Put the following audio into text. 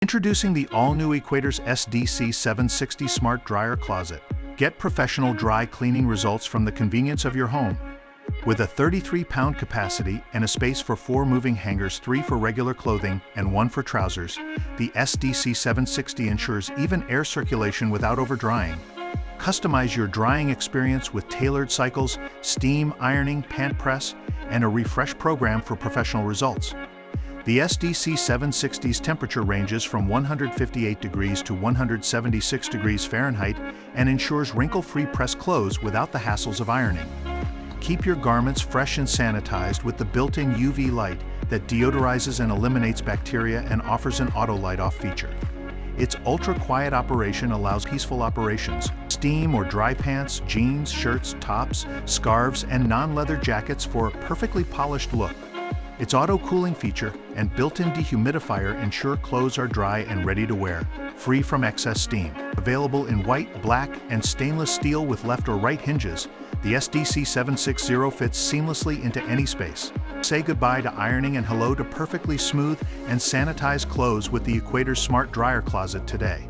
Introducing the all-new Equator SDC 760 Smart Dryer Closet. Get professional dry cleaning results from the convenience of your home. With a 33-pound capacity and a space for 4 moving hangers, 3 for regular clothing and 1 for trousers, the SDC 760 ensures even air circulation without overdrying. Customize your drying experience with tailored cycles, steam, ironing, pant press, and a refresh program for professional results. The SDC 760's temperature ranges from 158 degrees to 176 degrees Fahrenheit and ensures wrinkle-free press clothes without the hassles of ironing. Keep your garments fresh and sanitized with the built-in UV light that deodorizes and eliminates bacteria and offers an auto light-off feature. Its ultra-quiet operation allows peaceful operations. Steam or dry pants, jeans, shirts, tops, scarves, and non-leather jackets for a perfectly polished look. Its auto-cooling feature and built-in dehumidifier ensure clothes are dry and ready to wear, free from excess steam. Available in white, black, and stainless steel with left or right hinges, the SDC 760 fits seamlessly into any space. Say goodbye to ironing and hello to perfectly smooth and sanitized clothes with the Equator Smart Dryer Closet today.